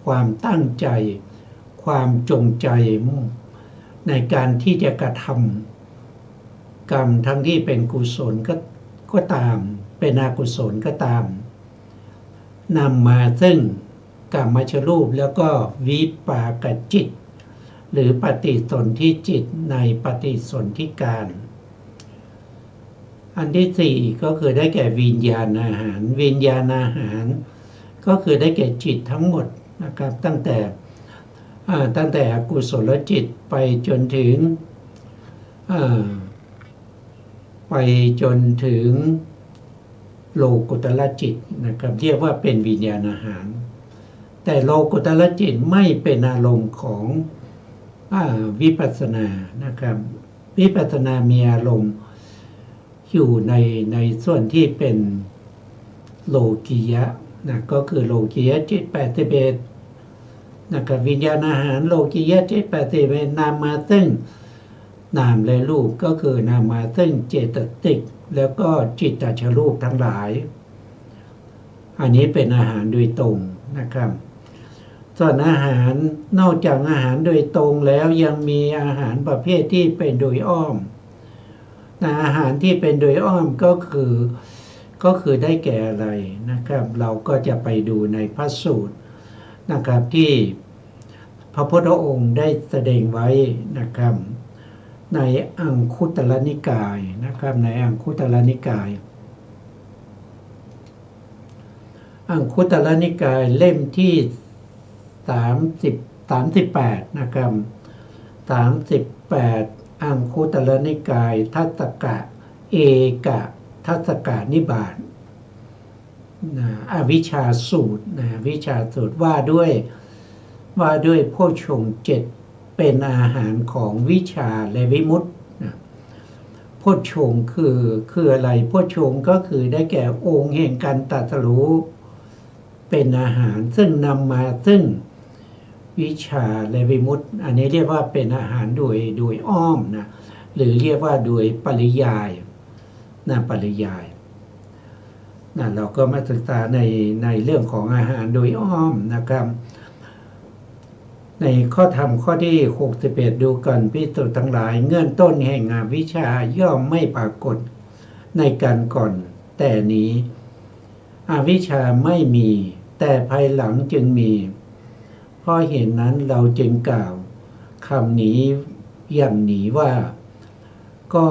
ความตั้งใจความจงใจในการที่จะกระทำกรรมทั้งที่เป็นกุศลก็ตามเป็นอกุศลก็ตามนำมาซึ่งกามชรูปแล้วก็วิปากจิตหรือปฏิสนธิจิตในปฏิสนธิการอันที่สี่ก็คือได้แก่วิญญาณอาหารวิญญาณอาหารก็คือได้แก่จิตทั้งหมดนะครับตั้งแต่อกุศลจิตไปจนถึงโลกุตละจิตนะครับเรียกว่าเป็นวิญญาณอาหารแต่โลกุตละจิตไม่เป็นอารมณ์ของวิปัสสนานะครับวิปัสสนามีอารมณ์อยู่ในส่วนที่เป็นโลกียะนะก็คือโลกียะจิต81นะครับวิญญาณอาหารโลกียะจิต81นามมาซึ่งนามและรูปก็คือนามมาซึ่งเจตสิกแล้วก็จิตตชรูปทั้งหลายอันนี้เป็นอาหารโดยตรงนะครับส่วนอาหารนอกจากอาหารโดยตรงแล้วยังมีอาหารประเภทที่เป็นโดยอ้อมอาหารที่เป็นโดยอ้อมก็คือได้แก่อะไรนะครับเราก็จะไปดูในพระสูตรนะครับที่พระพุทธองค์ได้แสดงไว้นะครับในอังคุตรนิกายนะครับในอังคุตรนิกายเล่มที่38นะครับ38อังคุตรนิกายทัสสกะเอกทัสสกะนิบาตอวิชชาสูตรวิชาสูตรว่าด้วยโพชฌงค์7เป็นอาหารของวิชาและวิมุตติโพชฌงค์คืออะไรโพชฌงค์ก็คือได้แก่องค์แห่งการตรัสรู้เป็นอาหารซึ่งนำมาซึ่งวิชาและวิมุตติอันนี้เรียกว่าเป็นอาหารโดยอ้อมนะหรือเรียกว่าโดยปริยายปริยายเราก็มาศึกษาในเรื่องของอาหารโดยอ้อมนะครับในข้อธรรมข้อที่61ดูกันภิกษุทั้งหลายเงื่อนต้นแห่งอวิชชาย่อมไม่ปรากฏในการก่อนแต่นี้อวิชชาไม่มีแต่ภายหลังจึงมีเพราะเหตุนั้นเราจึงกล่าวคำนี้อย่างนี้ว่าก็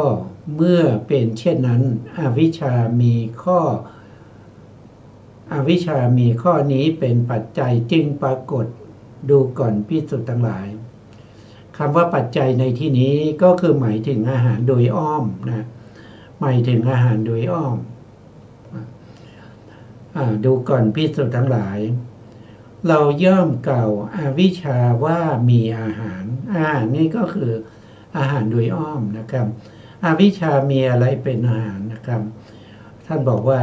เมื่อเป็นเช่นนั้นอวิชชามีข้อนี้เป็นปัจจัยจึงปรากฏดูก่อนภิกษุทั้งหลายคำว่าปัจจัยในที่นี้ก็คือหมายถึงอาหารโดยอ้อมนะหมายถึงอาหารโดยอ้อมดูก่อนภิกษุทั้งหลายเราย่อมกล่าวอวิชชาว่ามีอาหารนี่ก็คืออาหารโดยอ้อมนะครับอวิชชามีอะไรเป็นอาหารนะครับท่านบอกว่า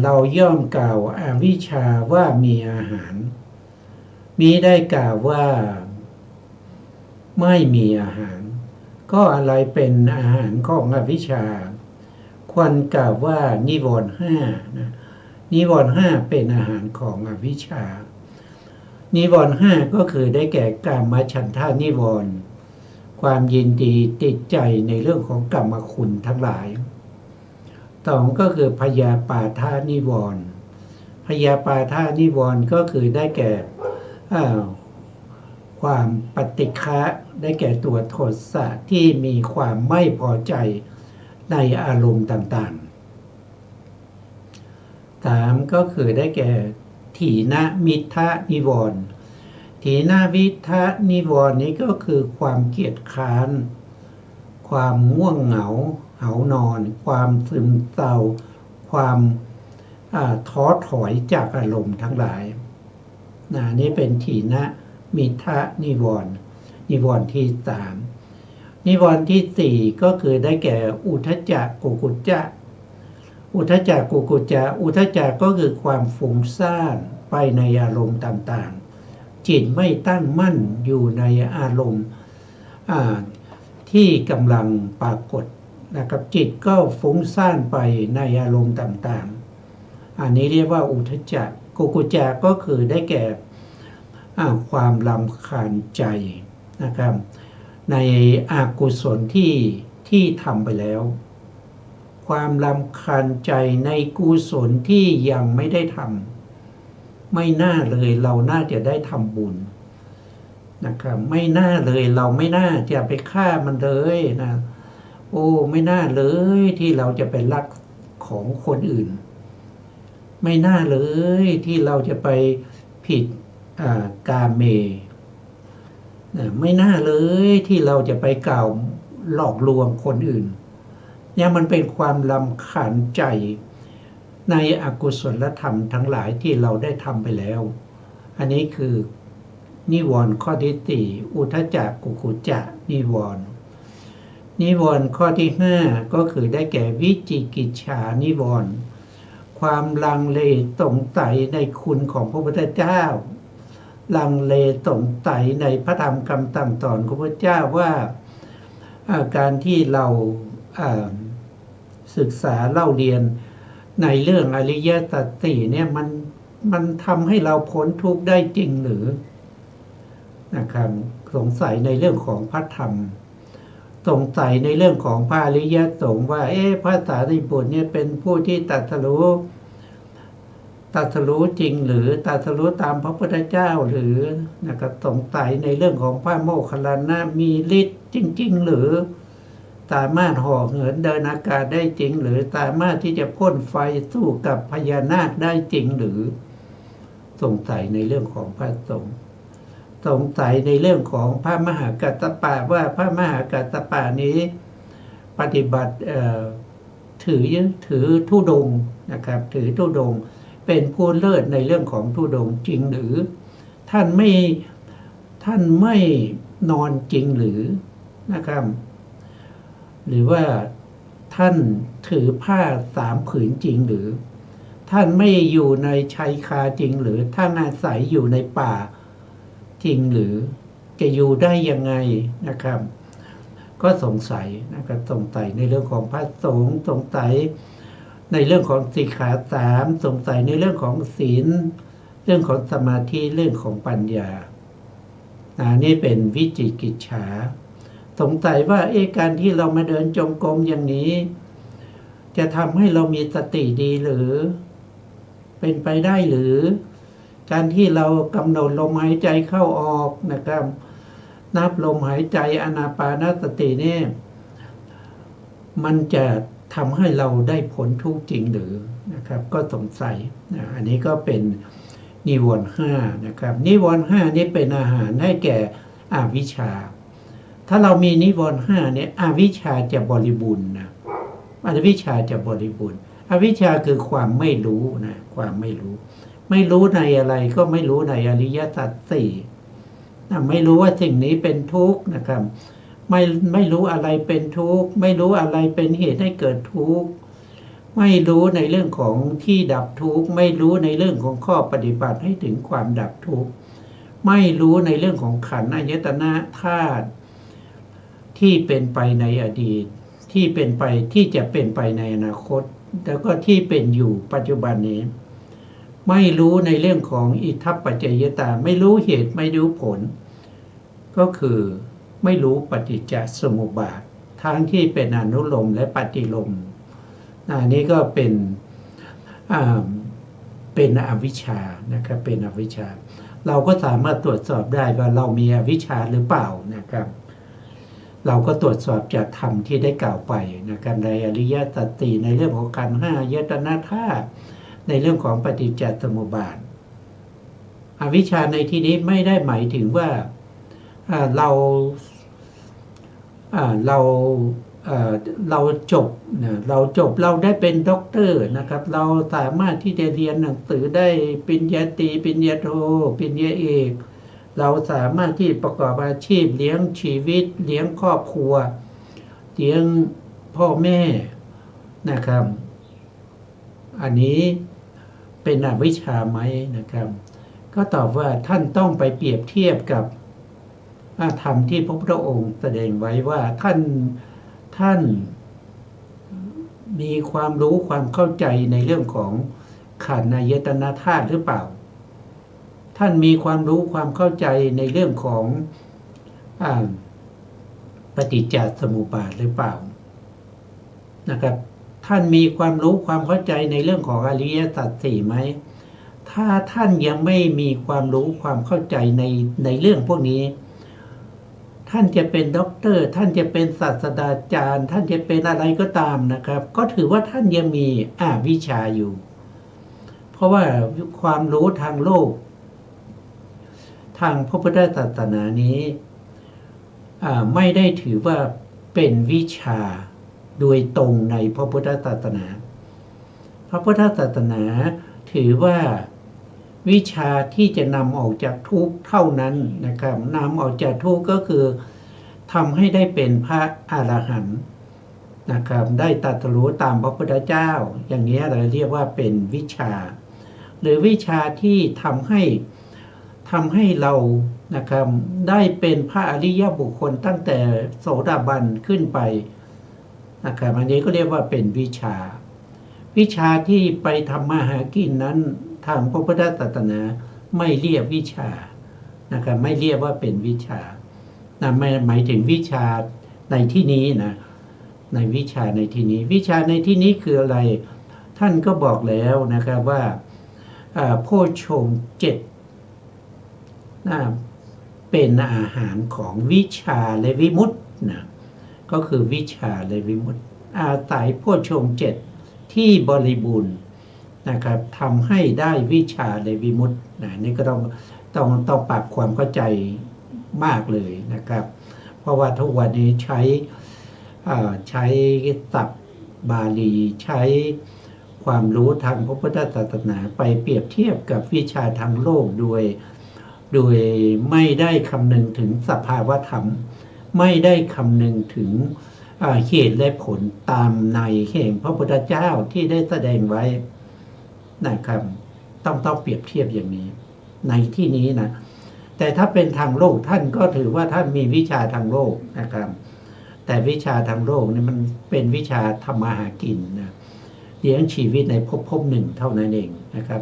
เราย่อมกล่าวอวิชชาว่ามีอาหารมิได้กล่าวว่าไม่มีอาหารก็อะไรเป็นอาหารของอวิชชาควรกล่าวว่านิวรณ์5นะนิวรณ์5เป็นอาหารของอวิชชานิวรณ์5ก็คือได้แก่กามฉันทานิวรณ์ความยินดีติดใจในเรื่องของกรรมคุณทั้งหลายต่อก็คือพยาปาทานิวรณ์พยาปาทานิวรณ์ก็คือได้แก่ความปฏิฆะได้แก่ตัวโทสะที่มีความไม่พอใจในอารมณ์ต่างๆ3ก็คือได้แก่ถีนมิทะนิวรณ์ถีนมิทะนิวรณ์นี้ก็คือความเกียจคร้านความง่วงเหงาหานอนความซึมเศร้าความท้อถอยจากอารมณ์ทั้งหลายนี่เป็นถีนมิทะนิวรณ์ที่3นิวรณ์ที่4ก็คือได้แก่อุทธัจจะกุกุจจะอุทธัจจะกุกุจจะอุทธัจจะก็คือความฟุ้งซ่านไปในอารมณ์ต่างๆจิตไม่ตั้งมั่นอยู่ในอารมณ์ที่กำลังปรากฏนะครับจิตก็ฟุ้งซ่านไปในอารมณ์ต่างๆอันนี้เรียกว่าอุทธัจจะกุ กุกุจะก็คือได้แก่ความรำคาญใจนะครับในอกุศลที่ทำไปแล้วความรำคาญใจในกุศลที่ยังไม่ได้ทำไม่น่าเลยเราน่าจะได้ทำบุญนะครับไม่น่าเลยเราไม่น่าจะไปฆ่ามันเลยนะโอ้ไม่น่าเลยที่เราจะไปลักของคนอื่นไม่น่าเลยที่เราจะไปผิดกาเมไม่น่าเลยที่เราจะไปกล่าวหลอกลวงคนอื่นเนี่ยมันเป็นความรำคาญใจในอกุศลธรรมทั้งหลายที่เราได้ทำไปแล้วอันนี้คือนิวรณ์ข้อที่สี่อุทธัจจะกุกุจจะนิวรณ์ข้อที่ห้าก็คือได้แก่วิจิกิจฉานิวรณ์ความลังเลสงสัยในคุณของพระพุทธเจ้าลังเลสงสัยในพระธรรมคำสั่งสอนของพระเจ้าว่าการที่เราศึกษาเล่าเรียนในเรื่องอริยสัจสี่เนี่ยมันทำให้เราพ้นทุกข์ได้จริงหรือนะครับสงสัยในเรื่องของพระธรรมสงสัยในเรื่องของพระอริยสงฆ์ว่าพระสารีบุตรเนี่ยเป็นผู้ที่ตรัสรู้จริงหรือตรัสรู้ตามพระพุทธเจ้าหรือนะครับสงสัยในเรื่องของพระโมคคัลลานะมีฤทธิ์จริงๆหรือสามารถห่อเหินเดินอากาศได้จริงหรือสามารถที่จะพ่นไฟสู้กับพญานาคได้จริงหรือสงสัยในเรื่องของพระสงฆ์สงสัยในเรื่องของพระมหากัสสปะว่าพระมหากัสสปะนี้ปฏิบัติถือธุดงค์นะครับถือธุดงค์เป็นผู้เลิศในเรื่องของธุดงค์จริงหรือท่านไม่นอนจริงหรือนะครับหรือว่าท่านถือผ้า3 ผืนจริงหรือท่านไม่อยู่ในชายคาจริงหรือท่านอาศัยอยู่ในป่าจริงหรือจะอยู่ได้ยังไงนะครับก็สงสัยนะครับสงสัยในเรื่องของพระสงฆ์สงสัยในเรื่องของสิกขา3สงสัยในเรื่องของศีลเรื่องของสมาธิเรื่องของปัญญานี่เป็นวิจิกิจฉาสงสัยว่าการที่เรามาเดินจงกรมอย่างนี้จะทำให้เรามีสติดีหรือเป็นไปได้หรือการที่เรากำหนดลมหายใจเข้าออกนะครับนับลมหายใจอานาปานสตินี่มันจะทำให้เราได้ผลทุกข์จริงหรือนะครับก็สงสัยอันนี้ก็เป็นนิวรณ์5นะครับนิวรณ์5นี้เป็นอาหารให้แก่อวิชชาถ้าเรามีนิวรณ์5เนี่ยอวิชชาจะบริบูรณ์นะอวิชชาจะบริบูรณ์อวิชชาคือความไม่รู้นะความไม่รู้ในอะไรก็ไม่รู้ในอริยสัจสี่ไม่รู้ว่าสิ่งนี้เป็นทุกข์นะครับไม่รู้อะไรเป็นทุกข์ไม่รู้อะไรเป็นเหตุให้เกิดทุกข์ไม่รู้ในเรื่องของที่ดับทุกข์ไม่รู้ในเรื่องของข้อปฏิบัติให้ถึงความดับทุกข์ไม่รู้ในเรื่องของขันธ์อายตนะธาตุที่เป็นไปในอดีตที่เป็นไปที่จะเป็นไปในอนาคตแล้วก็ที่เป็นอยู่ปัจจุบันนี้ไม่รู้ในเรื่องของอิทธัปปัจจยตาไม่รู้เหตุไม่รู้ผลก็คือไม่รู้ปฏิจจสมุปบาททั้งที่เป็นอนุโลมและปฏิโลมนี้ก็เป็นอวิชชานะครับเป็นอวิชชาเราก็สามารถตรวจสอบได้ว่าเรามีอวิชชาหรือเปล่านะครับเราก็ตรวจสอบจากธรรมที่ได้กล่าวไปนะครับในอริยสัจสี่ในเรื่องของขันธ์5อายตนะธาตุในเรื่องของปฏิจจสมุปบาทอวิชชาในที่นี้ไม่ได้หมายถึงว่าเราจบเราได้เป็นด็อกเตอร์นะครับเราสามารถที่จะเรียนหนังสือได้ปริญญาตรีปริญญาโทปริญญาเอกเราสามารถที่ประกอบอาชีพเลี้ยงชีวิตเลี้ยงครอบครัวเลี้ยงพ่อแม่นะครับอันนี้เป็นอวิชชาไหมนะครับก็ตอบว่าท่านต้องไปเปรียบเทียบกับธรรมที่พระพุทธองค์แสดงไว้ว่าท่านมีความรู้ความเข้าใจในเรื่องของ ขันธ์อายตนะธาตุหรือเปล่าท่านมีความรู้ความเข้าใจในเรื่องของปฏิจจสมุปบาทหรือเปล่านะครับท่านมีความรู้ความเข้าใจในเรื่องของอริยสัจสี่ไหมถ้าท่านยังไม่มีความรู้ความเข้าใจในเรื่องพวกนี้ท่านจะเป็นด็อกเตอร์ท่านจะเป็นศาสตราจารย์ท่านจะเป็นอะไรก็ตามนะครับก็ถือว่าท่านยังมีอวิชชาอยู่เพราะว่าความรู้ทางโลกทางพระพุทธศาสนานี้ไม่ได้ถือว่าเป็นวิชาโดยตรงในพระพุทธศาสนาพระพุทธศาสนาถือว่าวิชาที่จะนำออกจากทุกข์เท่านั้นนะครับนำออกจากทุกข์ก็คือทำให้ได้เป็นพระอรหันต์นะครับได้ตรัสรู้ตามพระพุทธเจ้าอย่างนี้เราเรียกว่าเป็นวิชาหรือวิชาที่ทำให้เรานะครับได้เป็นพระอริยบุคคลตั้งแต่โสดาบันขึ้นไปนะครับอันนี้ก็เรียกว่าเป็นวิชาที่ไปทำมาหากินนั้นทางพระพุทธศาสนาไม่เรียกวิชานะครับไม่เรียกว่าเป็นวิชาไม่หมายถึงวิชาในที่นี้นะในวิชาในที่นี้วิชาในที่นี้คืออะไรท่านก็บอกแล้วนะครับว่าโพชฌงค์เจ็ดเป็นอาหารของวิชาและวิมุตตินะก็คือวิชาและวิมุตติอาศัยโพชฌงค์เจ็ดที่บริบูรณ์นะครับทำให้ได้วิชาและวิมุตตินะนี่ก็ต้องปรับความเข้าใจมากเลยนะครับเพราะว่าทุกวันนี้ใช้ศัพท์บาลีใช้ความรู้ทางพระพุทธศาสนาไปเปรียบเทียบกับวิชาทางโลกโดยไม่ได้คำนึงถึงสภาวธรรมไม่ได้คำนึงถึงเหตุและผลตามในแห่งพระพุทธเจ้าที่ได้แสดงไว้นะครับต้องเปรียบเทียบอย่างนี้ในที่นี้นะแต่ถ้าเป็นทางโลกท่านก็ถือว่าท่านมีวิชาทางโลกนะครับแต่วิชาทางโลกนี่มันเป็นวิชาทำมาหากินนะเลี้ยงชีวิตในภพหนึ่งเท่านั้นเองนะครับ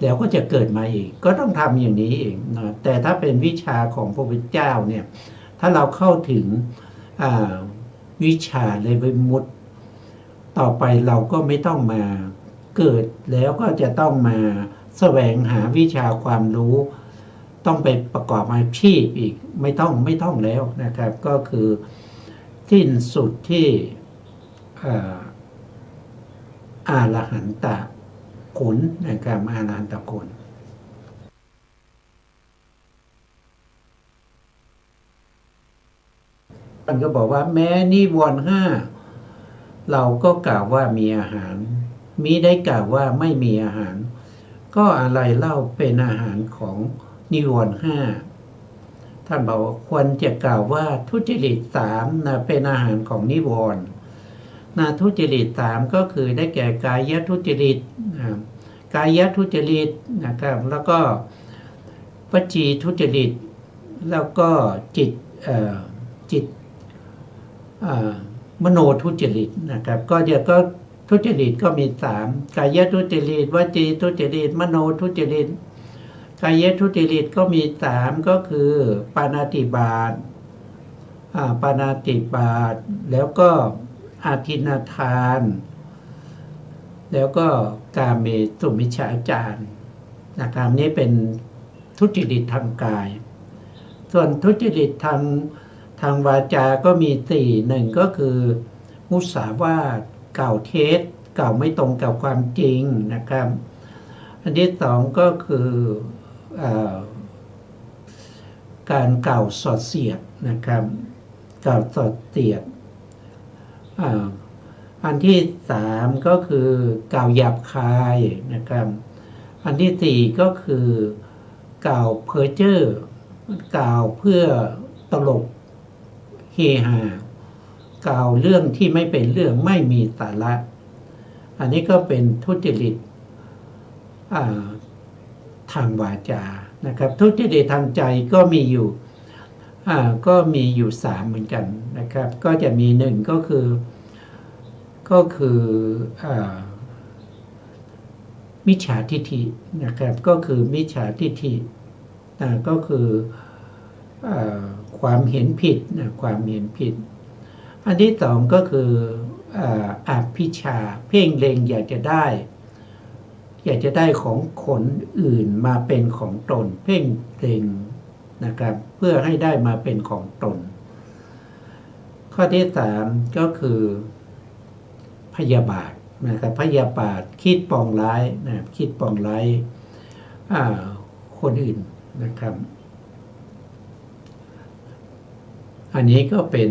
แล้วก็จะเกิดมาอีกก็ต้องทำอย่างนี้เองนะแต่ถ้าเป็นวิชาของพระพุทธเจ้าเนี่ยถ้าเราเข้าถึงวิชาและวิมุตติต่อไปเราก็ไม่ต้องมาเกิดแล้วก็จะต้องมาแสวงหาวิชาความรู้ต้องไปประกอบอาชีพอีกไม่ต้องแล้วนะครับก็คือสิ้นสุดที่อรหันตผลนะครับอรหันตผลท่านก็บอกว่าแม้นิวรณ์ห้าเราก็กล่าวว่ามีอาหารมิได้กล่าวว่าไม่มีอาหารก็อะไรเล่าเป็นอาหารของนิวรณ์ห้าท่านบอกว่าควรจะกล่าวว่าทุจริตสามนะเป็นอาหารของนิวรณ์ทุจริตสามก็คือได้แก่กายทุจริตกายทุจริตนะครับแล้วก็วจีทุจริตแล้วก็จิตมโนทุจริตนะครับก็ทุจริตก็มี3กายทุจริตวจีทุจริตมโนทุจริตกายทุจริตก็มี3ก็คือปาณาติบาตแล้วก็อาทินนาทานแล้วก็กาเมสุมิจฉาจารนะครับนี้เป็นทุจริตทางกายส่วนทุจริตทางวาจาก็มี1ก็คือมุสาวาทกล่าวเท็จกล่าวไม่ตรงกับความจริงนะครับอันที่2ก็คือการกล่าวสอดเสียดนะครับกล่าวสอดเสียดอันที่3ก็คือกล่าวหยาบคายนะครับอันที่4ก็คือกล่าวเพ้อเจ้อกล่าวเพื่อตลกเฮฮากล่าวเรื่องที่ไม่เป็นเรื่องไม่มีสาระอันนี้ก็เป็นทุจริตทางวาจานะครับทุจริตทางใจก็มีอยู่3เหมือนกันนะครับก็จะมี1ก็คือ มิจฉาทิฏฐินะครับก็คือมิจฉาทิฏฐิก็คือความเห็นผิดนะความเห็นผิดอันที่สองก็คืออภิชาเพ่งเล็งอยากจะได้ของคนอื่นมาเป็นของตนเพ่งเล็งนะครับเพื่อให้ได้มาเป็นของตนข้อที่สามก็คือพยาบาทนะครับพยาบาทคิดปองร้ายนะคิดปองร้ายคนอื่นนะครับอันนี้ก็เป็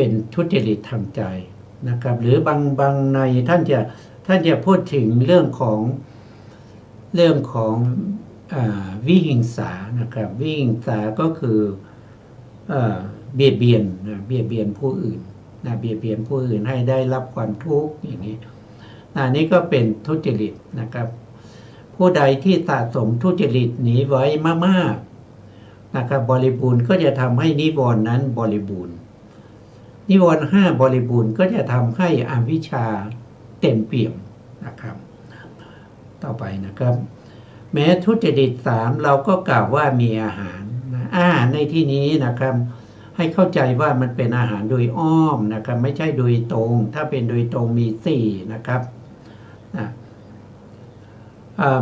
นทุจริตทางใจนะครับหรือบางในท่านจะพูดถึงเรื่องของวิหิงสานะครับวิหิงสาก็คือเบียดเบียนนะเบียดเบียนผู้อื่นนะเบียดเบียนผู้อื่นให้ได้รับความทุกข์อย่างนี้นี่ก็เป็นทุจริตนะครับผู้ใดที่สะสมทุจริตนี้ไว้มากๆนะครับบริบูรณ์ก็จะทำให้นิวรณ์นั้นบริบูรณ์นิวรณ์5บริบูรณ์ก็จะทำให้อวิชชาเต็มเปี่ยมนะครับต่อไปนะครับแม้ทุจริต3เราก็กล่าวว่ามีอาหารอาหารในที่นี้นะครับให้เข้าใจว่ามันเป็นอาหารโดยอ้อมนะครับไม่ใช่โดยตรงถ้าเป็นโดยตรงมี4นะครับ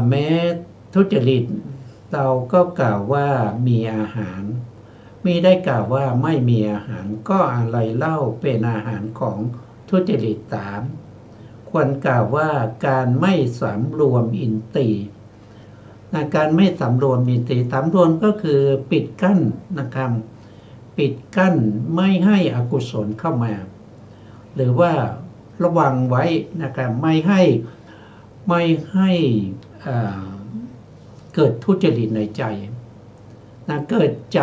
แม้ทุจริตเราก็กล่าวว่ามีอาหารไม่ได้กล่าวว่าไม่มีอาหารก็อะไรเล่าเป็นอาหารของทุจริต3ควรกล่าวว่าการไม่สำรวมอินทรีย์การไม่สำรวมอินทรีย์สำรวมก็คือปิดกั้นนะครับปิดกั้นไม่ให้อกุศลเข้ามาหรือว่าระวังไว้นะครับไม่ให้เกิดทุจริตในใจเกิดใจ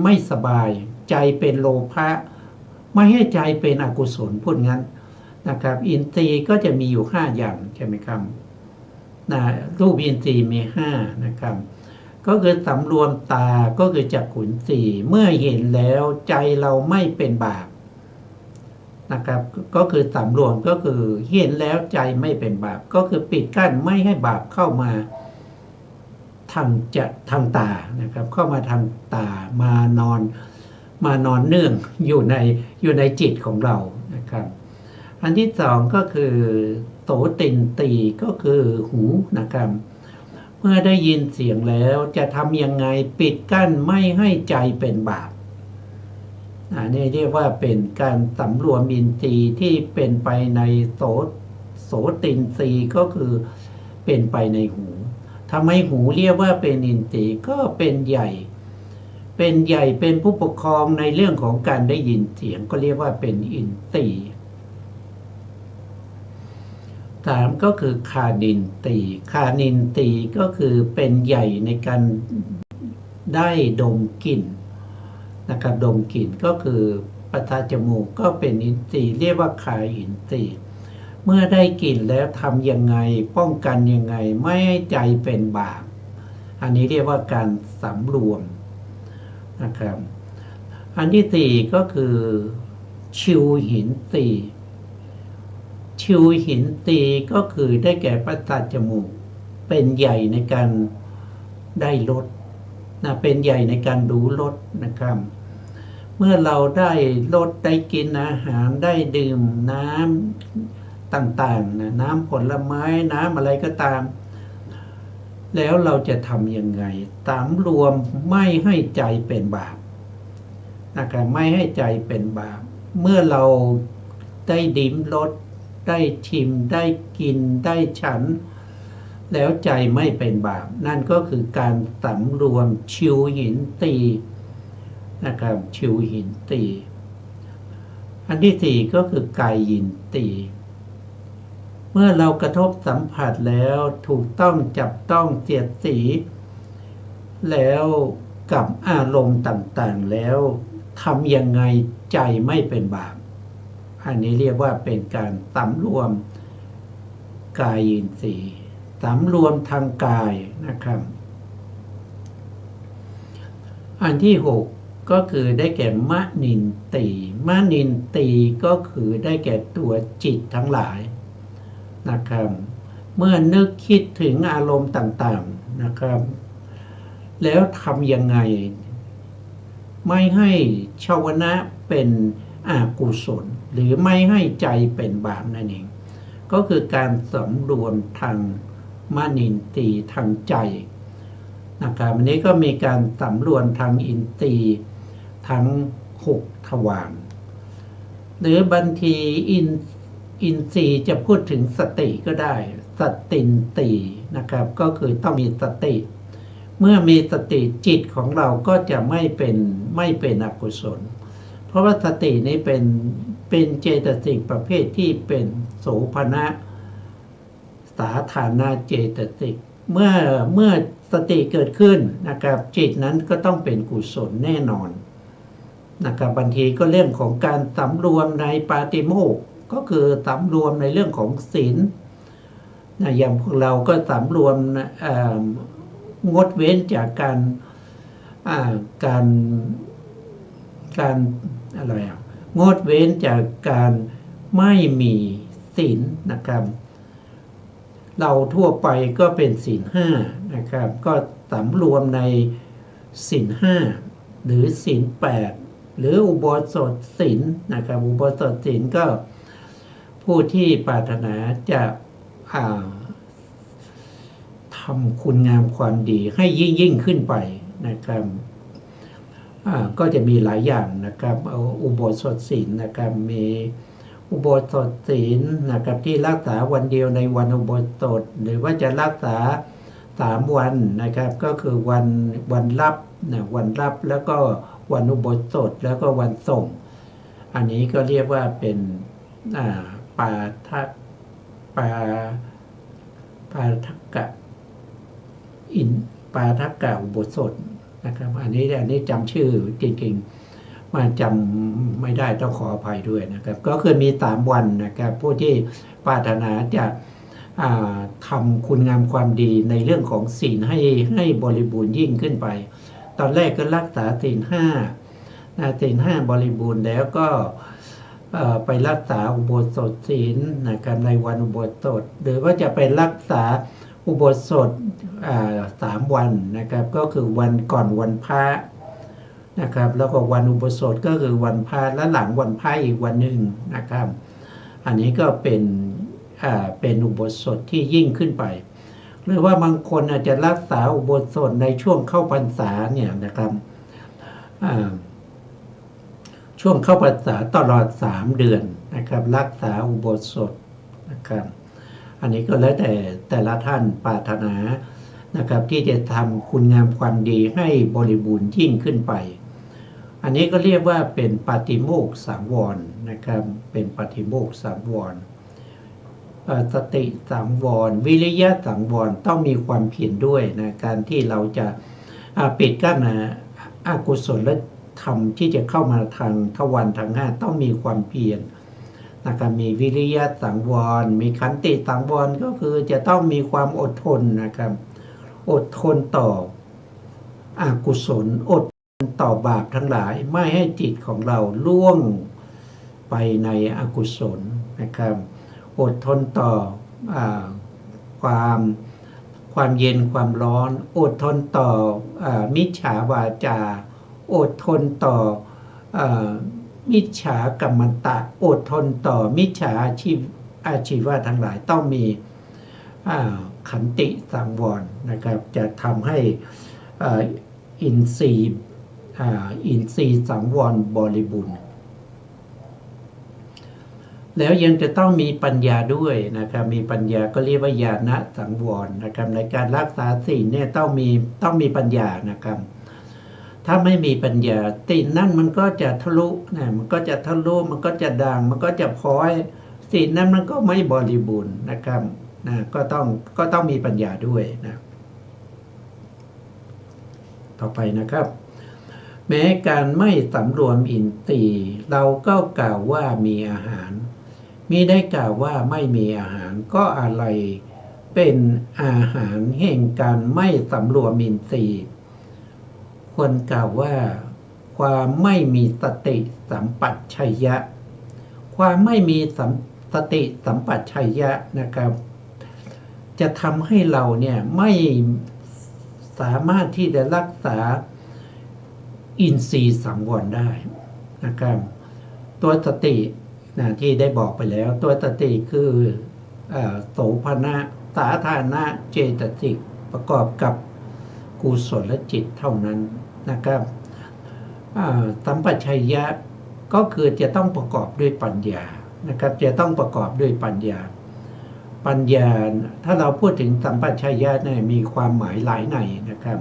ไม่สบายใจเป็นโลภะไม่ให้ใจเป็นอกุศลพูดงั้นนะครับอินทรีย์ก็จะมีอยู่5อย่างใช่ไหมครับรูปอินทรีย์มี5นะครับก็คือสำรวมตาก็คือจักขุนทรีย์เมื่อเห็นแล้วใจเราไม่เป็นบาปนะครับก็คือสำรวมก็คือเห็นแล้วใจไม่เป็นบาปก็คือปิดกั้นไม่ให้บาปเข้ามาทางตานะครับเข้ามาทางตามานอนเนื่องอยู่ในจิตของเรานะครับอันที่สองก็คือโสตินตีก็คือหูนะครับเมื่อได้ยินเสียงแล้วจะทำยังไงปิดกั้นไม่ให้ใจเป็นบาปนี่เรียกว่าเป็นการสำรวมอินทรีย์ที่เป็นไปในโสตินทรีย์ก็คือเป็นไปในหูทำให้หูเรียกว่าเป็นอินทรีย์ก็เป็นใหญ่เป็นผู้ปกครองในเรื่องของการได้ยินเสียงก็เรียกว่าเป็นอินทรีย์3ก็คือคานินทรีย์คานินทรีย์ก็คือเป็นใหญ่ในการได้ดมกลิ่นนะครับดมกลิ่นก็คือประสาทจมูกก็เป็นอินทรีย์เรียกว่าคาอินทรีย์เมื่อได้กลิ่นแล้วทำยังไงป้องกันยังไงไม่ให้ใจเป็นบาปอันนี้เรียกว่าการสำรวมนะครับอันที่4ก็คือชิวหินทรีย์ชิวหินทรีย์ก็คือได้แก่ประสาทจมูกเป็นใหญ่ในการได้รสเป็นใหญ่ในการรู้รสนะครับเมื่อเราได้รสได้กินอาหารได้ดื่มน้ำต่างๆน้ำผลไม้น้ำอะไรก็ตามแล้วเราจะทำยังไงสำรวมไม่ให้ใจเป็นบาปนะครับไม่ให้ใจเป็นบาปเมื่อเราได้ลิ้มรสได้ชิมได้กินได้ฉันแล้วใจไม่เป็นบาปนั่นก็คือการสำรวมชิวหินตีนะครับชิวหินตีอันที่4ก็คือกายยินตีเมื่อเรากระทบสัมผัสแล้วถูกต้องจับต้องเสียดสีแล้วกับอารมณ์ต่างๆแล้วทำยังไงใจไม่เป็นบาปอันนี้เรียกว่าเป็นการสำรวมกายอินทรีย์สำรวมทางกายนะครับอันที่6ก็คือได้แก่มนินทรีย์มนินทรีย์ก็คือได้แก่ตัวจิตทั้งหลาย นะครับเมื่อนึกคิดถึงอารมณ์ต่างๆนะครับแล้วทำยังไงไม่ให้ชาวนะเป็นอกุศลหรือไม่ให้ใจเป็นบาปนั่นเองก็คือการสำรวมทางมนินทรีย์ทางใจนะครับอันนี้ก็มีการสำรวมทางอินทรีย์ทั้ง6ทวารหรือบางทีอินทรีย์จะพูดถึงสติก็ได้สตินตีนะครับก็คือต้องมีสติเมื่อมีสติจิตของเราก็จะไม่เป็นอกุศลเพราะว่าสตินี้เป็นเจตสิกประเภทที่เป็นโสภณะสาธารณเจตสิกเมื่อสติเกิดขึ้นนะครับจิตนั้นก็ต้องเป็นกุศลแน่นอนนะครับบางทีก็เรื่องของการสำรวมในปาติโมกข์ก็คือสำรวมในเรื่องของศีลอย่างพวกเราก็สำรวมงดเว้นจากการอะไรงดเว้นจากการไม่มีศีลนะครับเราทั่วไปก็เป็นศีลห้านะครับก็สำรวมในศีลห้าหรือศีลแปดหรืออุโบสถศีลนะครับอุโบสถศีลก็ผู้ที่ปรารถนาจะทำคุณงามความดีให้ยิ่งขึ้นไปนะครับก็จะมีหลายอย่างนะครับอุโบสถศีลนะครับมีอุโบสถศีลนะครับที่รักษาวันเดียวในวันอุโบสถหรือว่าจะรักษา3 วันนะครับก็คือวันรับวันรับแล้วก็วันอุโบสถแล้วก็วันส่งอันนี้ก็เรียกว่าเป็นปาทักกะปาทักกะอุโบสถนะครับอันนี้จำชื่อจริงๆมาจำไม่ได้ต้องขออภัยด้วยนะครับก็คือมี3 วันนะครับผู้ที่ปรารถนาจะทำคุณงามความดีในเรื่องของศีลให้บริบูรณ์ยิ่งขึ้นไปตอนแรกก็รักษาศีล5บริบูรณ์แล้วก็ไปรักษาอุโบสถศีลนะครับในวันอุโบสถหรือว่าจะไปรักษาอุโบสถ3 วันนะครับก็คือวันก่อนวันพระนะครับแล้วก็วันอุโบสถก็คือวันพระและหลังวันพระอีกวันหนึ่งนะครับอันนี้ก็เป็นอุโบสถที่ยิ่งขึ้นไปหรือว่าบางคนอาจจะรักษาอุโบสถในช่วงเข้าพรรษาเนี่ยนะครับช่วงเข้าพรรษาตลอด3 เดือนนะครับรักษาอุโบสถนะครับอันนี้ก็แล้วแต่ละท่านปรารถนานะครับที่จะทำคุณงามความดีให้บริบูรณ์ยิ่งขึ้นไปอันนี้ก็เรียกว่าเป็นปาติโมกข์สังวรนะครับเป็นปาติโมกข์สังวรสติสังวรวิริยะสังวรต้องมีความเพียรด้วยนะการที่เราจะปิดกั้นอกุศลธรรมที่จะเข้ามาทางทวารทาง5ต้องมีความเพียรนะครับมีวิริยะสังวรมีขันติสังวรก็คือจะต้องมีความอดทนนะครับอดทนต่ออกุศลอดทนต่อบาปทั้งหลายไม่ให้จิตของเราล่วงไปในอกุศลนะครับอดทนต่อความเย็นความร้อนอดทนต่อมิจฉาวาจาอดทนต่อมิจฉากัมมันตะอดทนต่อมิจฉาอาชีวะทั้งหลายต้องมีขันติสังวรนะครับจะทำให้อินทรีย์สังวรบริบูรณ์แล้วยังจะต้องมีปัญญาด้วยนะครับมีปัญญาก็เรียกว่าญาณสังวรนะครับในการรักษาศีลเนี่ยต้องมีปัญญานะครับถ้าไม่มีปัญญาศีลนั่นมันก็จะทะลุมันก็จะทะลุมันก็จะด่างมันก็จะพ้อยศีลนั้นมันก็ไม่บริบูรณ์นะครับก็ต้องมีปัญญาด้วยนะต่อไปนะครับแม้การไม่สำรวมอินทรีย์เราก็กล่าวว่ามีอาหารมิได้กล่าวว่าไม่มีอาหารก็อะไรเป็นอาหารแห่งการไม่สำรวมอินทรีย์ควรกล่าวว่าความไม่มีสติสัมปชัญญะความไม่มี สติสัมปชัญญะนะครับ จะทำให้เราเนี่ยไม่สามารถที่จะรักษาอินทรีย์สังวรได้นะครับตัวสตินะที่ได้บอกไปแล้วตัวสติคือโสภณะสาธารณะเจตสิกประกอบกับกุศลจิตเท่านั้นนะครับสัมปชัญญะก็คือจะต้องประกอบด้วยปัญญานะครับจะต้องประกอบด้วยปัญญาถ้าเราพูดถึงสัมปชัญญะเนี่ยมีความหมายหลายในนะครับ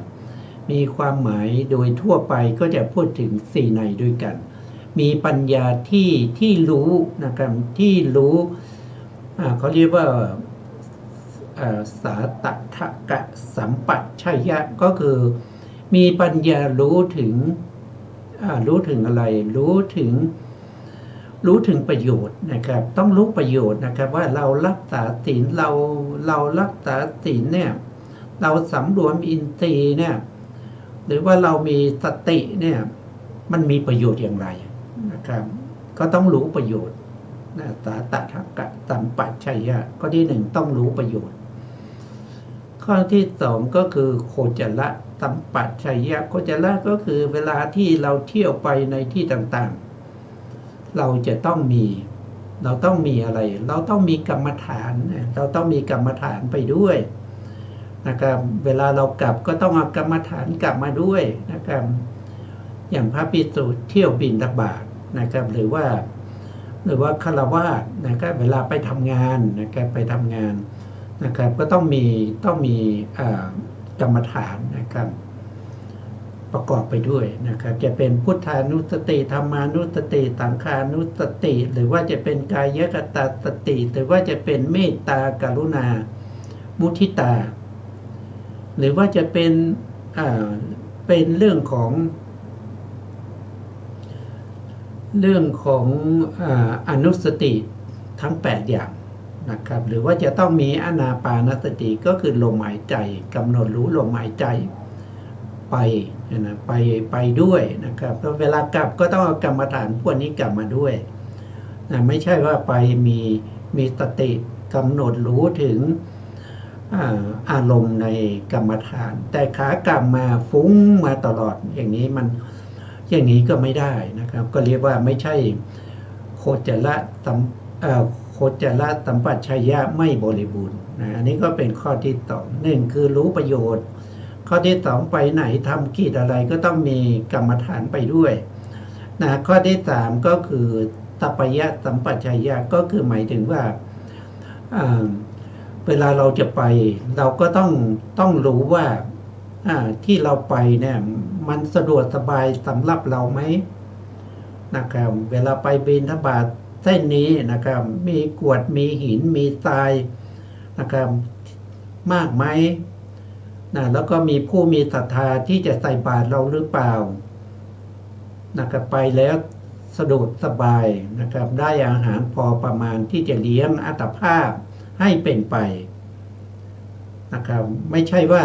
มีความหมายโดยทั่วไปก็จะพูดถึง4ในด้วยกันมีปัญญาที่รู้นะครับที่รู้เขาเรียกว่าสาตถกะสัมปชัญญะก็คือมีปัญญารู้ถึงอะไรรู้ถึงประโยชน์นะครับต้องรู้ประโยชน์นะครับว่าเรารักษาศีลเรารักษาศีลเนี่ยเราสำรวมอินทรีย์เนี่ยหรือว่าเรามีสติเนี่ยมันมีประโยชน์อย่างไรนะครับก็ต้องรู้ประโยชน์สาตถกะสัมปชัญญะข้อที่1ต้องรู้ประโยชน์ข้อที่2ก็คือโคจรสัมปชัญญะโคจรก็คือเวลาที่เราเที่ยวไปในที่ต่างๆเราต้องมีอะไรเราต้องมีกรรมฐานเราต้องมีกรรมฐานไปด้วยนะครับเวลาเรากลับก็ต้องเอากรรมฐานกลับมาด้วยนะครับอย่างพระภิกษุเที่ยวบิณฑบาตนะครับหรือว่าฆราวาสนะครับเวลาไปทำงานนะครับก็ต้องมีกรรมฐานนะครับประกอบไปด้วยนะครับจะเป็นพุทธานุสติธรรมานุสติสังขานุสติหรือว่าจะเป็นกายคตาสติหรือว่าจะเป็นเมตตากรุณามุทิตาหรือว่าจะเป็นเรื่องของอนุสติทั้ง8อย่างนะครับหรือว่าจะต้องมีอานาปานสติก็คือลมหายใจกำหนดรู้ลมหายใจไปด้วยนะครับแล้วเวลากลับก็ต้องเอากรรมฐานพวกนี้กลับมาด้วยไม่ใช่ว่าไปมีสติกำหนดรู้ถึงอารมณ์ในกรรมฐานแต่ขากลับมาฟุ้งมาตลอดอย่างนี้ก็ไม่ได้นะครับก็เรียกว่าไม่ใช่โคจรสัมปชัญญะไม่บริบูรณ์อันนี้ก็เป็นข้อที่1คือรู้ประโยชน์ข้อที่2ไปไหนทำกิจอะไรก็ต้องมีกรรมฐานไปด้วยข้อที่3ก็คือสัพพยสัมปชัญญะก็คือหมายถึงว่าเวลาเราจะไปเราก็ต้องรู้ว่าที่เราไปเนี่ยมันสะดวกสบายสำหรับเราไหมนะครับเวลาไปบิณฑบาตเส้นนี้นะครับมีกรวดมีหินมีทรายนะครับมากไหมแล้วก็มีผู้มีศรัทธาที่จะใส่บาตรเราหรือเปล่านะครับไปแล้วสะดวกสบายนะครับได้อาหารพอประมาณที่จะเลี้ยงอัตภาพให้เป็นไปนะครับไม่ใช่ว่า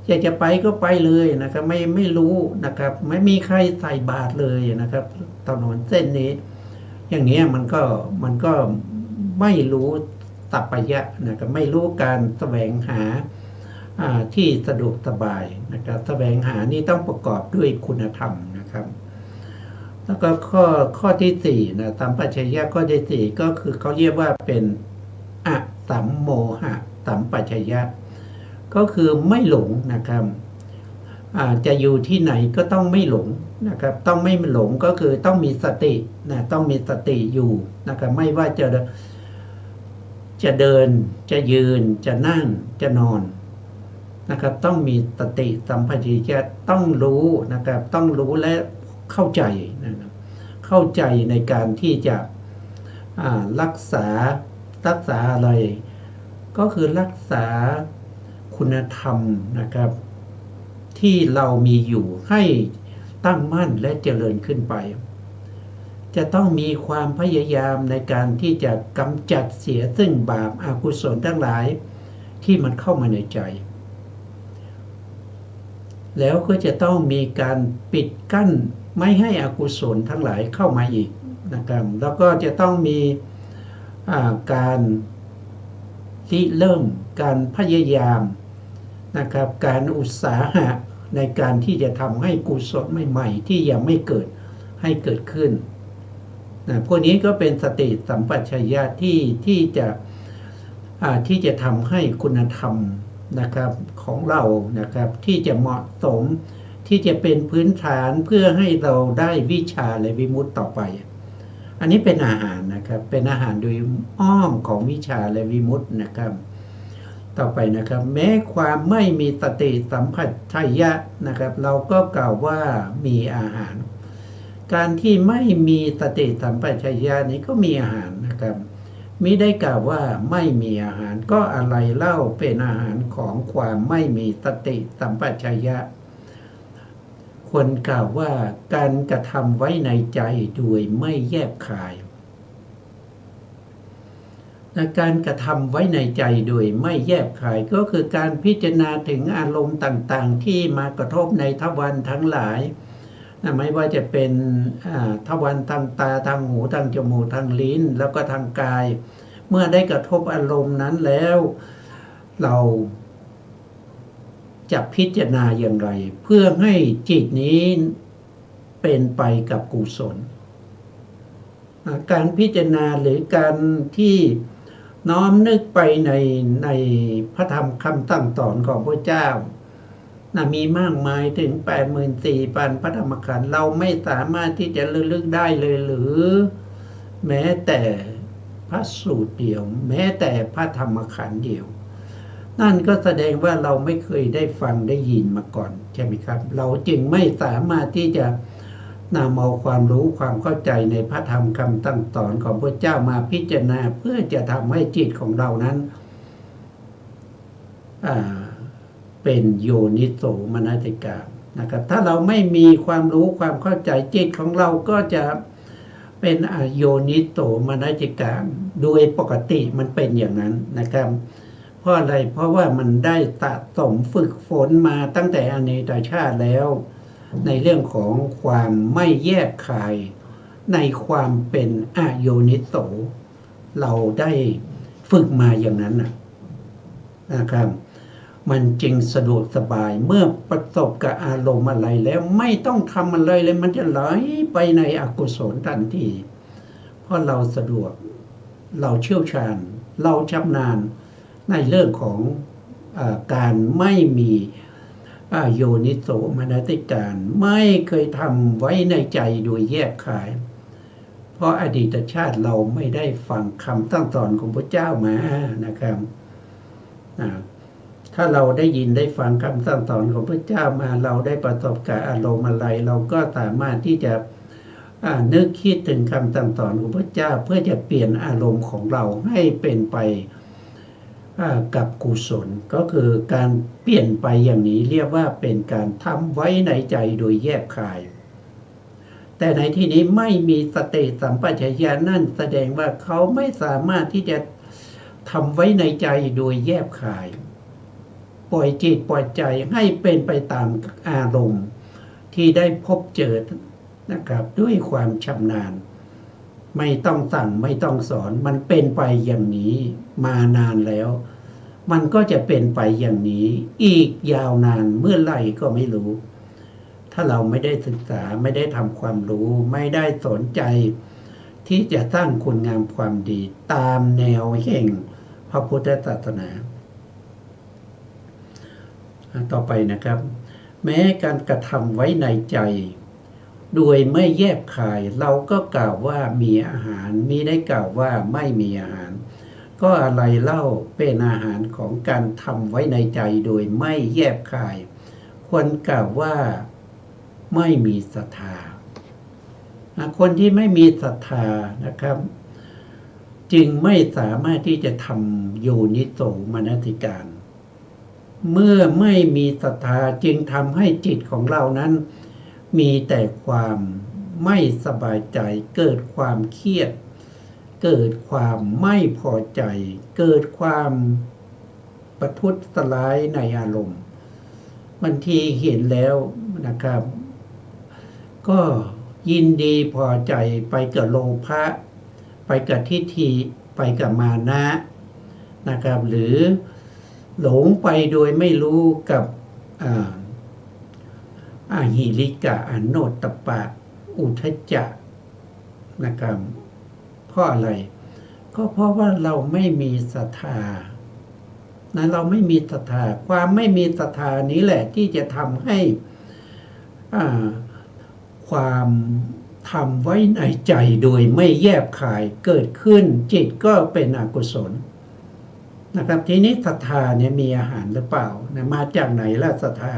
อยากจะไปก็ไปเลยนะครับไม่รู้นะครับไม่มีใครใส่บาตรเลยนะครับถนนเส้นนี้อย่างนี้มันก็ไม่รู้สัพพยะนะครับไม่รู้การแสวงหาที่สะดวกสบายนะครับแสวงหานี่ต้องประกอบด้วยคุณธรรมนะครับแล้วก็ข้อที่4นะสัมปชัญญะข้อที่4ก็คือเขาเรียกว่าเป็นอสัมโมหะสัมปชัญญะก็คือไม่หลงนะครับจะอยู่ที่ไหนก็ต้องไม่หลงนะครับต้องไม่หลงก็คือต้องมีสติต้องมีสติอยู่นะครับไม่ว่าจะเดินจะยืนจะนั่งจะนอนนะครับต้องมีสติสัมปชัญญะต้องรู้นะครับต้องรู้และเข้าใจนะครับเข้าใจในการที่จะรักษาอะไรก็คือรักษาคุณธรรมนะครับที่เรามีอยู่ให้ตั้งมั่นและเจริญขึ้นไปจะต้องมีความพยายามในการที่จะกำจัดเสียซึ่งบาปอกุศลทั้งหลายที่มันเข้ามาในใจแล้วก็จะต้องมีการปิดกั้นไม่ให้อกุศลทั้งหลายเข้ามาอีกนะครับแล้วก็จะต้องมี การริเริ่มการพยายามนะครับการอุตสาหะในการที่จะทำให้กุศลใหม่ๆที่ยังไม่เกิดให้เกิดขึ้นนะพวกนี้ก็เป็นสติสัมปชัญญะที่จะทำให้คุณธรรมนะครับของเรานะครับที่จะเหมาะสมที่จะเป็นพื้นฐานเพื่อให้เราได้วิชาและวิมุตติต่อไปอันนี้เป็นอาหารนะครับเป็นอาหารโดยอ้อมของวิชาและวิมุตตินะครับต่อไปนะครับแม้ความไม่มีสติสัมปชัญญะนะครับเราก็กล่าวว่ามีอาหารการที่ไม่มีสติสัมปชัญญะนี้ก็มีอาหารนะครับมิได้กล่าวว่าไม่มีอาหารก็อะไรเล่าเป็นอาหารของความไม่มีสติสัมปชัญญะควรกล่าวว่าการกระทำไว้ในใจโดยไม่แยบคายการกระทำไว้ในใจโดยไม่แยบคายก็คือการพิจารณาถึงอารมณ์ต่างๆที่มากระทบในทวารทั้งหลายไม่ว่าจะเป็นทวารทางตาทางหูทางจมูกทางลิ้นแล้วก็ทางกายเมื่อได้กระทบอารมณ์นั้นแล้วเราจะพิจารณาอย่างไรเพื่อให้จิตนี้เป็นไปกับกุศลการพิจารณาหรือการที่น้อมนึกไปในพระธรรมคำสั่งสอนของพระเจ้ามีมากมายถึง 84,000 พระธรรมขันธ์เราไม่สามารถที่จะระลึกได้เลยหรือแม้แต่พระสูตรเดียวแม้แต่พระธรรมขันธ์เดียวนั่นก็แสดงว่าเราไม่เคยได้ฟังได้ยินมาก่อนใช่ไหมครับเราจึงไม่สามารถที่จะนำเอาความรู้ความเข้าใจในพระธรรมคำสั่งสอนของพระเจ้ามาพิจารณาเพื่อจะทำให้จิตของเรานั้นเป็นโยนิโสมนสิการนะครับถ้าเราไม่มีความรู้ความเข้าใจจิตของเราก็จะเป็นโยนิโสมนสิการโดยปกติมันเป็นอย่างนั้นนะครับเพราะอะไรเพราะว่ามันได้สะสมฝึกฝนมาตั้งแต่อเนกชาติแล้วในเรื่องของความไม่แยกคายในความเป็นอโยนิโสเราได้ฝึกมาอย่างนั้นนะครับมันจึงสะดวกสบายเมื่อประสบกับอารมณ์อะไรแล้วไม่ต้องทำอะไรเลยมันจะไหลไปในอกุศลทันทีเพราะเราสะดวกเราเชี่ยวชาญเราชำนาญในเรื่องของการไม่มีโยนิโสมนสิการไม่เคยทำไว้ในใจโดยแยกคายเพราะอดีตชาติเราไม่ได้ฟังคำสั่งสอนของพระเจ้ามานะครับถ้าเราได้ยินได้ฟังคำสั่งสอนของพระเจ้ามาเราได้ประสบกับอารมณ์อะไรเราก็สามารถที่จะนึกคิดถึงคำสั่งสอนของพระเจ้าเพื่อจะเปลี่ยนอารมณ์ของเราให้เป็นไปกับกุศลก็คือการเปลี่ยนไปอย่างนี้เรียกว่าเป็นการทำไว้ในใจโดยแยบคายแต่ในที่นี้ไม่มีสติสัมปชัญญะนั่นแสดงว่าเขาไม่สามารถที่จะทำไว้ในใจโดยแยบคายปล่อยจิตปล่อยใจให้เป็นไปตามอารมณ์ที่ได้พบเจอนะครับด้วยความชำนาญไม่ต้องสั่งไม่ต้องสอนมันเป็นไปอย่างนี้มานานแล้วมันก็จะเป็นไปอย่างนี้อีกยาวนานเมื่อไหร่ก็ไม่รู้ถ้าเราไม่ได้ศึกษาไม่ได้ทำความรู้ไม่ได้สนใจที่จะสร้างคุณงามความดีตามแนวแห่งพระพุทธศาสนาต่อไปนะครับแม้การกระทำไว้ในใจโดยไม่แยบคายเราก็กล่าวว่ามีอาหารมิได้กล่าวว่าไม่มีอาหารก็อะไรเล่าเป็นอาหารของการทำไว้ในใจโดยไม่แยบคายควรกล่าวว่าไม่มีศรัทธาคนที่ไม่มีศรัทธานะครับจึงไม่สามารถที่จะทำโยนิโสมนสิการเมื่อไม่มีศรัทธาจึงทำให้จิตของเรานั้นมีแต่ความไม่สบายใจเกิดความเครียดเกิดความไม่พอใจเกิดความประทุษร้ายในอารมณ์บางทีเห็นแล้วนะครับก็ยินดีพอใจไปกับโลภะไปกับทิฏฐิ ไปกับมานะนะครับหรือหลงไปโดยไม่รู้กับอาหิริกะอโนตตปะอุทธัจจะนะครับเพราะอะไรก็เพราะว่าเราไม่มีศรัทธานะเราไม่มีศรัทธาความไม่มีศรัทธานี้แหละที่จะทำให้ความทำไว้ในใจโดยไม่แยบคายเกิดขึ้นจิตก็เป็นอกุศลนะครับทีนี้ศรัทธาเนี่ยมีอาหารหรือเปล่านะมาจากไหนล่ะศรัทธา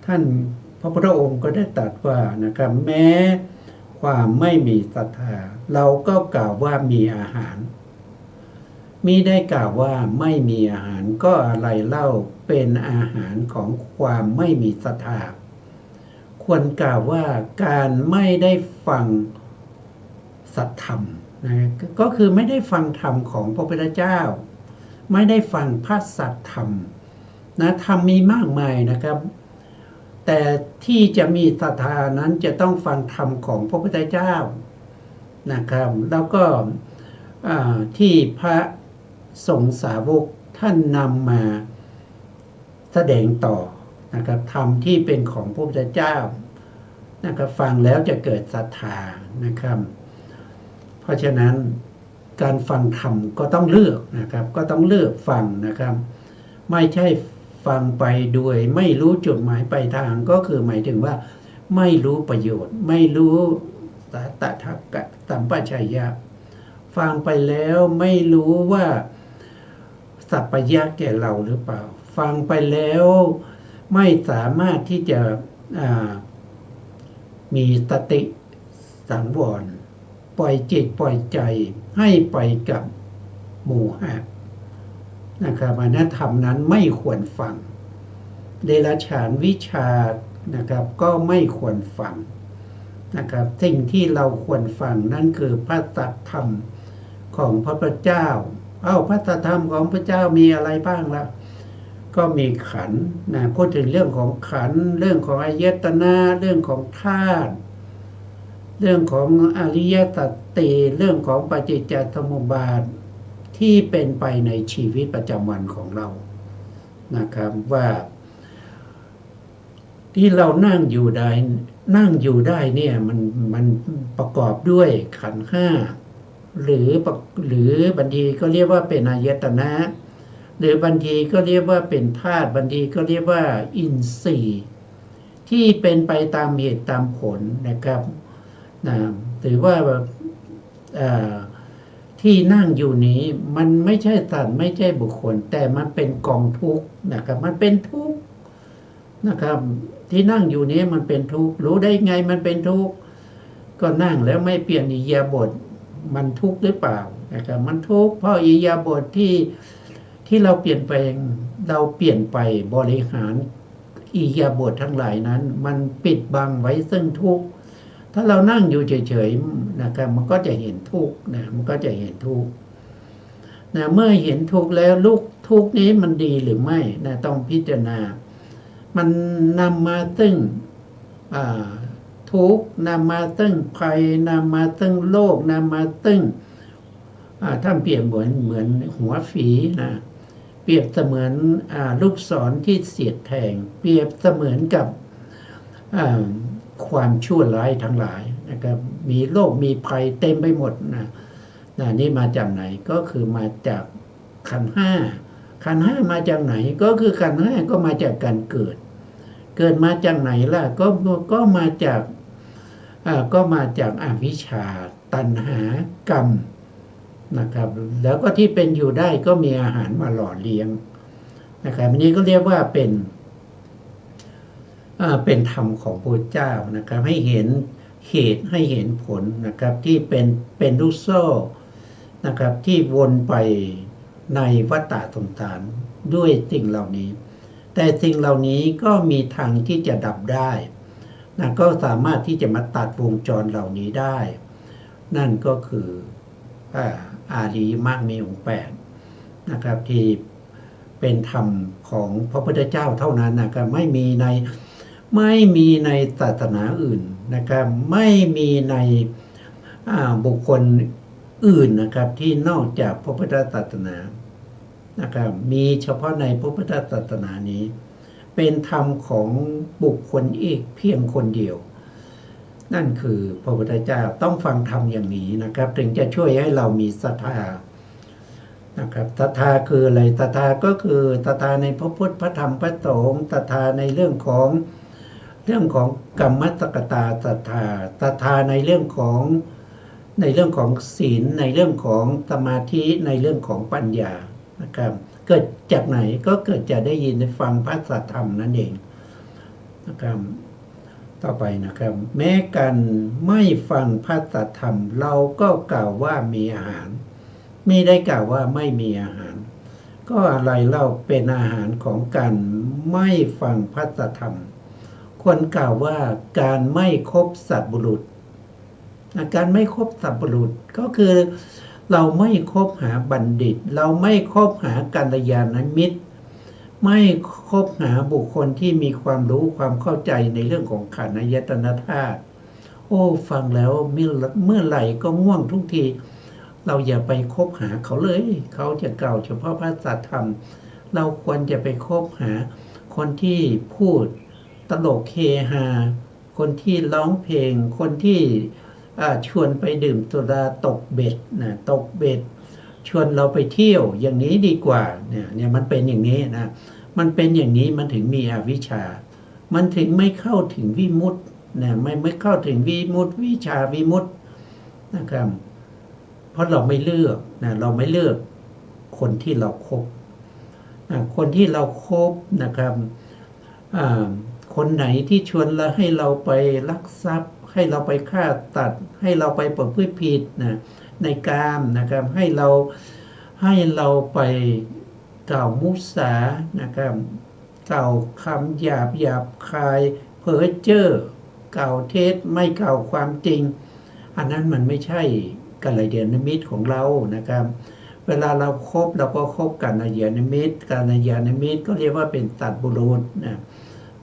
ท่านพระพุทธองค์ก็ได้ตรัสว่านะครับแม้ความไม่มีศรัทธาเราก็กล่าวว่ามีอาหารมิได้กล่าวว่าไม่มีอาหารก็อะไรเล่าเป็นอาหารของความไม่มีศรัทธาควรกล่าวว่าการไม่ได้ฟังสัทธรรมนะก็คือไม่ได้ฟังธรรมของพระพุทธเจ้าไม่ได้ฟังพระสัทธรรมนะธรรมมีมากมายนะครับแต่ที่จะมีศรัทธานั้นจะต้องฟังธรรมของพระพุทธเจ้านะครับแล้วก็ที่พระสงฆ์สาวกท่านนำมาแสดงต่อนะครับธรรมที่เป็นของพระพุทธเจ้านะครับฟังแล้วจะเกิดศรัทธานะครับเพราะฉะนั้นการฟังธรรมก็ต้องเลือกนะครับก็ต้องเลือกฟังนะครับไม่ใช่ฟังไปโดยไม่รู้จุดหมายปลายทางก็คือหมายถึงว่าไม่รู้ประโยชน์ไม่รู้ตถาคตสัมปชัญญะฟังไปแล้วไม่รู้ว่าสัพพยะแก่เราหรือเปล่าฟังไปแล้วไม่สามารถที่จะมีสติสังวรปล่อยจิตปล่อยใจให้ไปกับโมหะนะครับอนัตธรรมนั้นไม่ควรฟังเดรัจฉานวิชานะครับก็ไม่ควรฟังนะครับสิ่งที่เราควรฟังนั่นคือพระสัทธรรมของพระพุทธเจ้าพระสัทธรรมของพระเจ้ามีอะไรบ้างล่ะก็มีขันธ์นะพูดถึงเรื่องของขันธ์เรื่องของอายตนะเรื่องของธาตุเรื่องของอริยสัจสี่เรื่องของปฏิจจสมุปบาทที่เป็นไปในชีวิตประจำวันของเรานะครับว่าที่เรานั่งอยู่ได้เนี่ยมันประกอบด้วยขันธ์ห้าหรือบางทีก็เรียกว่าเป็นอายตนะหรือบางทีก็เรียกว่าเป็นธาตุบางทีก็เรียกว่าอินทรีย์ที่เป็นไปตามเหตุตามผลนะครับถือว่าที่นั่งอยู่นี้มันไม่ใช่สัตว์ไม่ใช่บุคคลแต่มันเป็นกองทุกข์นะครับมันเป็นทุกข์นะครับที่นั่งอยู่นี้มันเป็นทุกข์รู้ได้ไงมันเป็นทุกข์ก็นั่งแล้วไม่เปลี่ยนอิริยาบถมันทุกข์หรือเปล่านะครับมันทุกข์เพราะอิริยาบถที่เราเปลี่ยนไปเราเปลี่ยนไปบริหารอิริยาบถทั้งหลายนั้นมันปิดบังไว้ซึ่งทุกข์ถ้าเรานั่งอยู่เฉยๆนะครับมันก็จะเห็นทุกข์นะมันก็จะเห็นทุกข์นะเมื่อเห็นทุกข์แล้วทุกข์นี้มันดีหรือไม่นะต้องพิจารณามันนำมาซึ่งทุกข์นำมาซึ่งภัยนำมาซึ่งโลกนำมาซึ่งท่านเปรียบเหมือนหัวฝีนะเปรียบเสมือนลูกศรที่เสียดแทงเปรียบเสมือนกับความชั่วร้ายทั้งหลายนะครับมีโรคมีภัยเต็มไปหมดนะนี่มาจากไหนก็คือมาจากขันธ์ห้ามาจากไหนก็คือขันธ์ห้าก็มาจากการเกิดมาจากไหนล่ะก็มาจากอวิชชาตัณหากรรมนะครับแล้วก็ที่เป็นอยู่ได้ก็มีอาหารมาหล่อเลี้ยงนะครับอันนี้ก็เรียกว่าเป็นธรรมของพระเจ้านะครับให้เห็นเหตุให้เห็นผลนะครับที่เป็นลูกโซ่นะครับที่วนไปในวัฏฏะสงสารด้วยสิ่งเหล่านี้แต่สิ่งเหล่านี้ก็มีทางที่จะดับได้นะก็สามารถที่จะมาตัดวงจรเหล่านี้ได้นั่นก็คืออาริยมรรคมีองค์8นะครับที่เป็นธรรมของพระพุทธเจ้าเท่านั้นนะครับไม่มีในศาสนาอื่นนะครับไม่มีในบุคคล อื่นนะครับที่นอกจากพระพุทธศาสนานะครับมีเฉพาะในพระพุทธศาสนานี้ เป็นธรรมของบุคคลอีกเพียงคนเดียว นั่นคือพระพุทธเจ้าต้องฟังธรรมอย่างนี้นะครับถึงจะช่วยให้เรามีศรัทธานะครับศรัทธาคืออะไรศรัทธาก็คือศรัทธาในพระพุทธพระธรรมพระสงฆ์ศรัทธาในเรื่องของกรรมสกตาศรัทธาศรัทธาในเรื่องของศีลในเรื่องของสมาธิในเรื่องของปัญญานะครับเกิดจากไหนก็เกิดจะได้ยินได้ฟังพระสัทธรรมนั่นเองนะครับต่อไปนะครับแม้กันไม่ฟังพระสัทธรรมเราก็กล่าวว่ามีอาหารไม่ได้กล่าวว่าไม่มีอาหารก็อะไรเล่าเป็นอาหารของการไม่ฟังพระสัทธรรมควรกล่าวว่าการไม่คบสัตบุรุษการไม่คบสัตบุรุษก็คือเราไม่คบหาบัณฑิตเราไม่คบหากัลยาณมิตรไม่คบหาบุคคลที่มีความรู้ความเข้าใจในเรื่องของขันธ์อายตนะธาตุโอ้ฟังแล้วเมื่อไหร่ก็ง่วงทุกทีเราอย่าไปคบหาเขาเลยเขาจะกล่าวเฉพาะพระสัทธรรมเราควรจะไปคบหาคนที่พูดตลกเฮฮาคนที่ร้องเพลงคนที่ชวนไปดื่มสุราตกเบ็ดนะตกเบ็ดชวนเราไปเที่ยวอย่างนี้ดีกว่าเนี่ยมันเป็นอย่างนี้นะมันเป็นอย่างนี้มันถึงมีอวิชชามันถึงไม่เข้าถึงวิมุตตินะไม่เข้าถึงวิมุตติวิชาวิมุตตินะครับเพราะเราไม่เลือกนะเราไม่เลือกคนที่เราคบคนที่เราคบนะครับคนไหนที่ชวนเราให้เราไปลักทรัพย์ให้เราไปฆ่าตัดให้เราไปประพฤติผิดนะในกามนะครับให้เราไปกล่าวมุสานะครับกล่าวคำหยาบคายเพ้อเจ้อกล่าวเท็จไม่กล่าวความจริงอันนั้นมันไม่ใช่กัลยาณมิตรของเรานะครับเวลาเราคบเราก็คบกัลยาณมิตรก็เรียกว่าเป็นสัตบุรุษนะ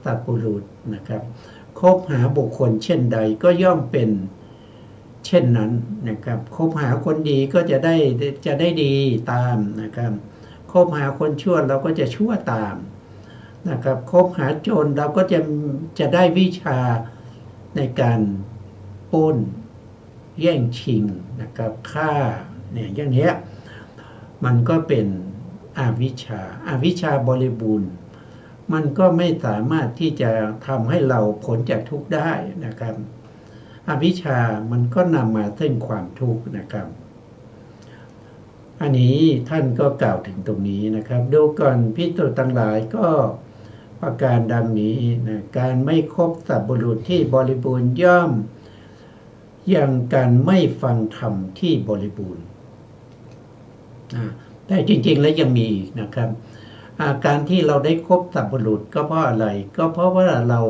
สัตบุรุษนะครับคบหาบุคคลเช่นใดก็ย่อมเป็นเช่นนั้นนะครับคบหาคนดีก็จะได้ดีตามนะครับคบหาคนชั่วเราก็จะชั่วตามนะครับคบหาโจรเราก็จะได้วิชาในการปล้นแย่งชิงนะครับฆ่าเนี่ยอย่างนี้มันก็เป็นอวิชชาบริบูรณ์มันก็ไม่สามารถที่จะทำให้เราพ้นจากทุกข์ได้นะครับอวิชชามันก็นำมาซึ่งความทุกข์นะครับอันนี้ท่านก็กล่าวถึงตรงนี้นะครับดูก่อนภิกษุทั้งหลายก็ประการดังนี้นะการไม่คบสัตบุรุษที่บริบูรณ์ย่อมยังการไม่ฟังธรรมที่บริบูรณ์แต่จริงๆแล้วยังมีอีกนะครับการที่เราได้คบสัตบุรุษก็เพราะอะไรก็เพราะว่าเรา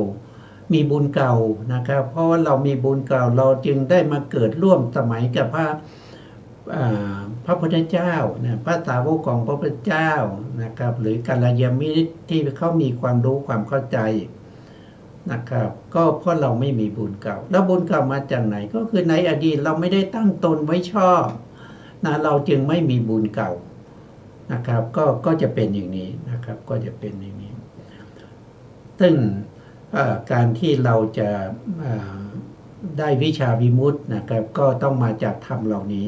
มีบุญเก่านะครับเพราะว่าเรามีบุญเก่าเราจึงได้มาเกิดร่วมสมัยกับพระพุทธเจ้านะพระสาวกของพระพุทธเจ้านะครับหรือกัลยาณมิตรที่เขามีความรู้ความเข้าใจนะครับก็เพราะเราไม่มีบุญเก่าแล้วบุญเก่ามาจากไหนก็คือในอดีตเราไม่ได้ตั้งตนไว้ชอบนะเราจึงไม่มีบุญเก่านะครับก็จะเป็นอย่างนี้นะครับก็จะเป็นอย่างนี้ซึ่งการที่เราจะได้วิชาวิมุตตินะครับก็ต้องมาจากธรรมเหล่านี้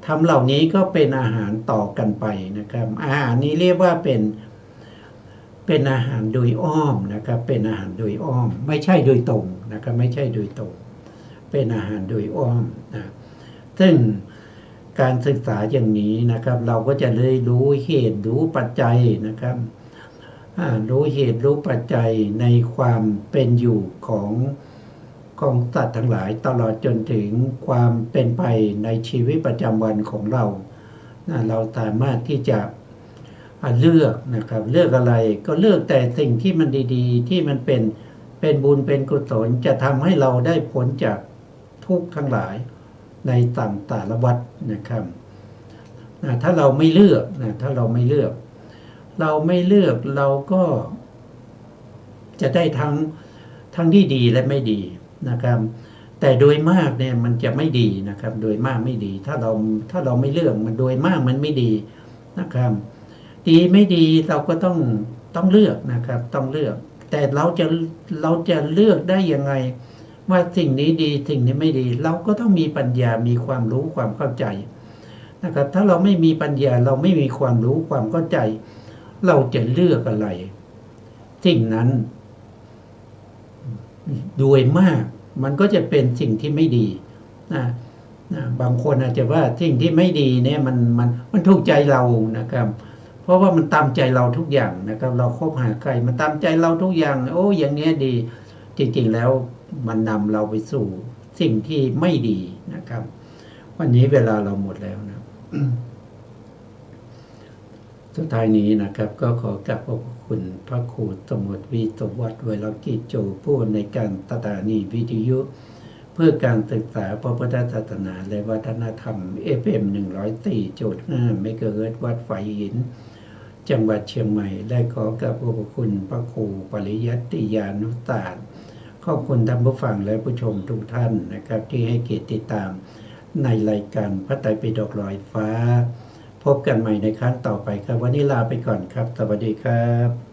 ธรรมเหล่านี้ก็เป็นอาหารต่อกันไปนะครับอาหารนี้เรียกว่าเป็นอาหารโดยอ้อมนะครับเป็นอาหารโดยอ้อมไม่ใช่โดยตรงนะครับไม่ใช่โดยตรงเป็นอาหารโดยอ้อมนะซึ่งการศึกษาอย่างนี้นะครับเราก็จะได้รู้เหตุรู้ปัจจัยนะครับรู้เหตุรู้ปัจจัยในความเป็นอยู่ของสัตว์ทั้งหลายตลอดจนถึงความเป็นไปในชีวิตประจำวันของเราเราสามารถที่จะเลือกนะครับเลือกอะไรก็เลือกแต่สิ่งที่มันดีๆที่มันเป็นบุญเป็นกุศลจะทำให้เราได้พ้นจากทุกข์ทั้งหลายในต่างสารวัฏนะครับถ้าเราไม่เลือกถ้าเราไม่เลือกเราก็จะได้ทั้งที่ดีและไม่ดีนะครับ แต่โดยมากเนี่ยมันจะไม่ดีนะครับโดยมากไม่ดีถ้าเราไม่เลือกมันโดยมากมันไม่ดีนะครับดีไม่ดีเราก็ต้องเลือกนะครับต้องเลือกแต่เราจะเลือกได้ยังไงว่าสิ่งนี้ดีสิ่งนี้ไม่ดีเราก็ต้องมีปัญญามีความรู้ความเข้าใจนะครับถ้าเราไม่มีปัญญาเราไม่มีความรู้ความเข้าใจเราจะเลือกอะไรสิ่งนั้นโดยมากมันก็จะเป็นสิ่งที่ไม่ดีนะบางคนอาจจะว่าสิ่งที่ไม่ดีเนี่ยมันถูกใจเรานะครับเพราะว่ามันตามใจเราทุกอย่างนะครับเราคบหาใครมันตามใจเราทุกอย่างโอ้อย่างเนี้ยดีจริงๆแล้วมันนำเราไปสู่สิ่งที่ไม่ดีนะครับวันนี้เวลาเราหมดแล้วนะ สุดท้ายนี้นะครับก็ขอกราบขอบคุณพระครูสมุทรวีสมวัฒน์เวลกิจโจผู้ในการสถานีวิทยุเพื่อการศึกษาพระพุทธศาสนาและวัฒนธรรม FM 104.5 เมกะเฮิรตซ์วัดไฝหินจังหวัดเชียงใหม่และขอกราบขอบคุณพระครูปริยัติยานุศาสตร์ขอบคุณท่านผู้ฟังและผู้ชมทุกท่านนะครับที่ให้เกียรติติดตามในรายการพระไตรปิฎกลอยฟ้าพบกันใหม่ในครั้งต่อไปครับวันนี้ลาไปก่อนครับสวัสดีครับ